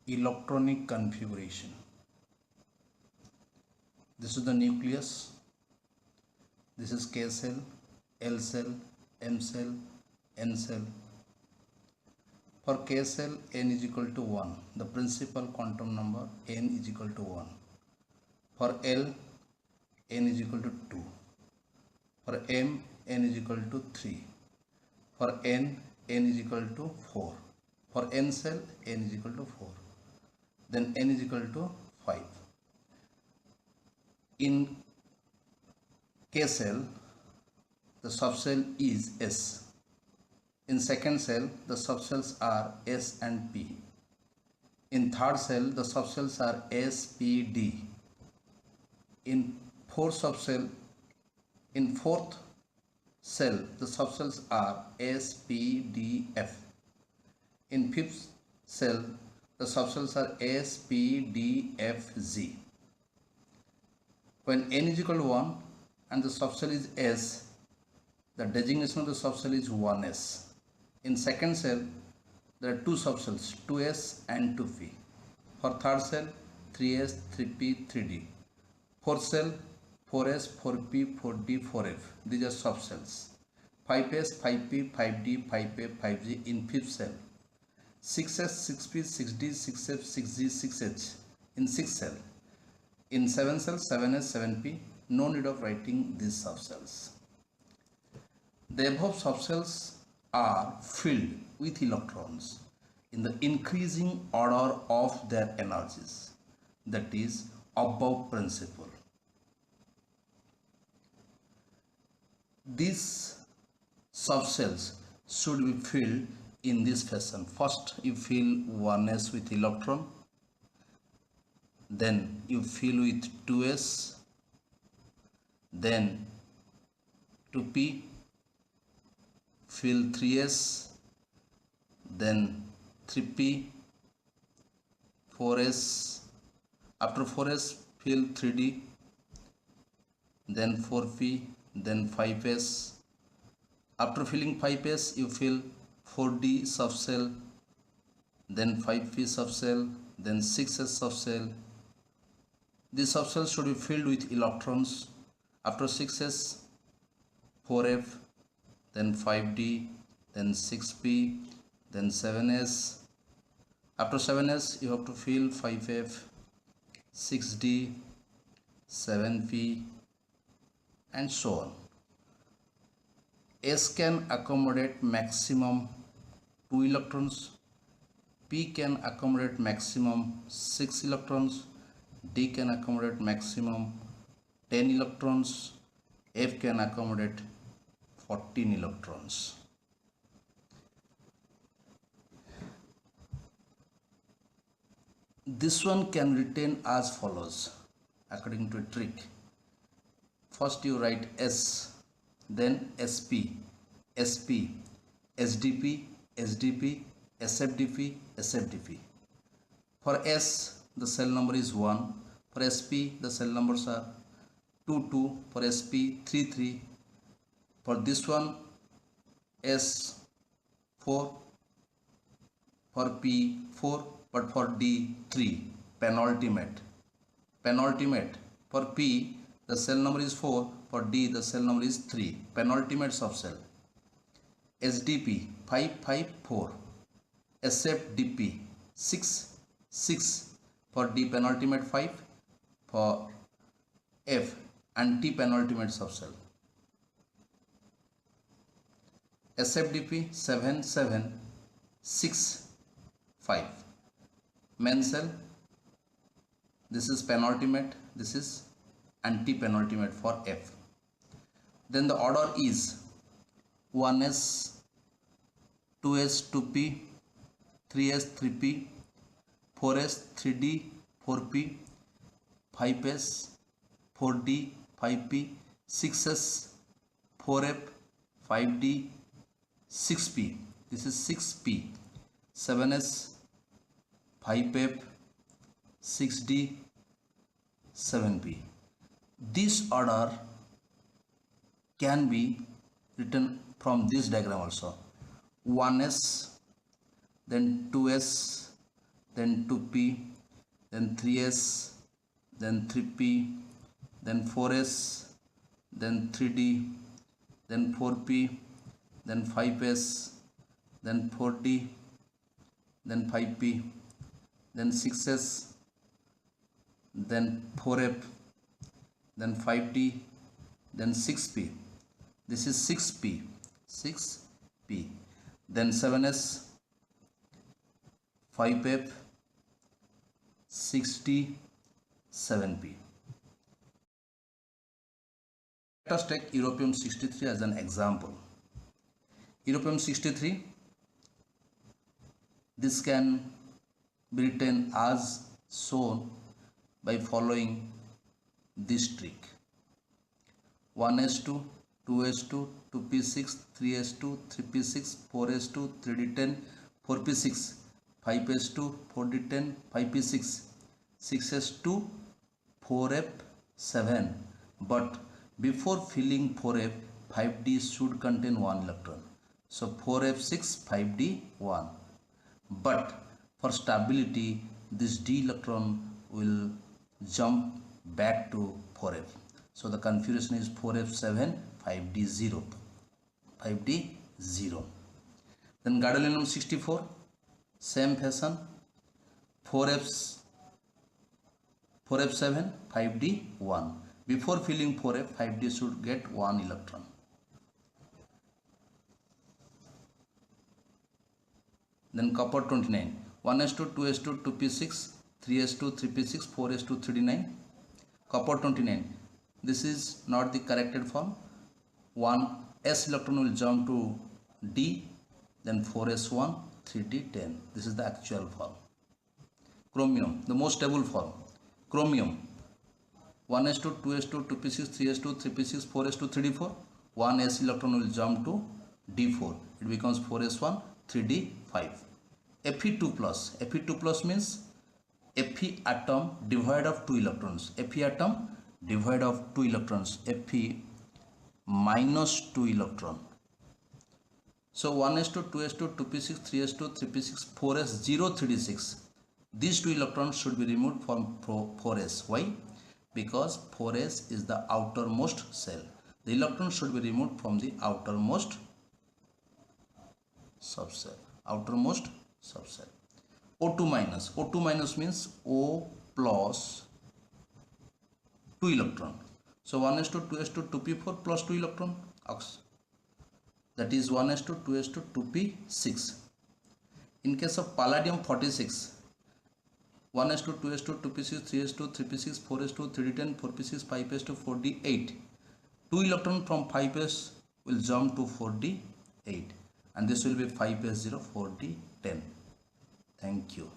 electronic configuration. This is the nucleus. This is K cell, L cell, M cell, N cell. For K cell, n is equal to 1. The principal quantum number n is equal to 1. For L, n is equal to 2. For M, n is equal to 3. For n is equal to 4. For N cell, n is equal to 4. Then n is equal to 5. In K cell, the subcell is S. In second cell, the subcells are S and P. In third cell, the subcells are S, P, D. In fourth cell, the subcells are S, P, D, F. In fifth cell, the subcells are S, P, D, F, Z. When n is equal to 1 and the subcell is S, the designation of the subcell is 1s. In second cell, there are two subcells, 2s and 2p. For third cell, 3s, 3p, 3d. Fourth cell, 4s, 4p, 4d, 4f. These are subcells. 5s, 5p, 5d, 5f, 5g in fifth cell. 6s, 6p, 6d, 6f, 6g, 6h in sixth cell. In seventh cell, 7s, 7p. No need of writing these subcells. The above subcells are filled with electrons in the increasing order of their energies. That is Aufbau principle. These subcells should be filled in this fashion. First you fill 1s with electron, then you fill with 2s, then 2p, fill 3s, then 3p, 4s, after 4s fill 3d, then 4p, then 5s. After filling 5s you fill 4d subcell, then 5p subcell, then 6s subcell. These subcells should be filled with electrons. After 6s, 4f, then 5d, then 6p, then 7s. After 7s you have to fill 5f, 6d, 7p and so on. S can accommodate maximum 2 electrons, P can accommodate maximum 6 electrons, D can accommodate maximum 10 electrons, F can accommodate 14 electrons. This one can written as follows according to a trick. First you write S, then SP, SP, SDP, SDP, SFDP, SFDP. For S, the cell number is 1. For SP, the cell numbers are 2, 2. For SP, 3, 3. For this one, S, 4. For P, 4. But for D, 3. Penultimate. Penultimate. For P, the cell number is 4. For D, the cell number is 3. Penultimate subcell. SDP, 5, 5, 4. SFDP, 6, 6. For D, penultimate 5. For F, anti-penultimate subcell. SFDP, 7, 7, 6, 5. Main cell, this is penultimate, this is anti-penultimate for F. Then the order is 1s, 2s, 2p, 3s, 3p, 4s, 3d, 4p, 5s, 4d, 5p, 6s, 4f, 5d, 6p. This is 6p, 7s, 5f, 6d, 7p. This order can be written from this diagram also. 1s, then 2s, then 2p, then 3s, then 3p, then 4s, then 3d, then 4p, then 5s, then 4d, then 5p, then 6s, then 4f, then 5d, then 6p. This is 6p, 6p, then 7s, 5f, 6d, 7p. Let us take europium 63 as an example. Europium 63, this can be written as shown by following this trick. 1s2, 2s2, 2p6, 3s2, 3p6, 4s2, 3d10, 4p6, 5s2, 4d10, 5p6, 6s2, 4f7. But before filling 4f, 5d should contain 1 electron. So 4f6, 5d 1. But for stability, this d electron will jump back to 4f. So the configuration is 4f7, 5d 0. 5d 0. Then gadolinium 64, same fashion, 4f7, 5d 1. Before filling 4f, 5d should get 1 electron. Then copper 29, 1s2, 2s2, 2p6, 3s2, 3p6, 4s2, 3d9. Copper 29, this is not the corrected form. 1s electron will jump to d, then 4s1, 3d10. This is the actual form. Chromium, the most stable form. Chromium, 1s2, 2s2, 2p6, 3s2, 3p6, 4s2, 3d4. 1s electron will jump to d4. It becomes 4s1, 3d5. Fe2 plus. Fe2 plus means Fe atom devoid of 2 electrons. Fe atom devoid of 2 electrons. Fe minus 2 electron. So 1s2, 2s2, 2p6, 3s2, 3p6, 4s, 0, 3d6. These 2 electrons should be removed from 4s. Why? Because 4s is the outermost cell. The electrons should be removed from the outermost subcell. Outermost subcell. O2 minus. O2 minus means O plus 2 electron. So 1s2, 2s2, 2p4 plus 2 electron. That is 1s2, 2s2, 2p6. In case of palladium 46, 1s2, 2s2, 2p6, 3s2, 3p6, 4s2, 3d10, 4p6, 5s2, 4d8. 2 electron from 5s will jump to 4d8. And this will be 5s0, 4d10. Thank you.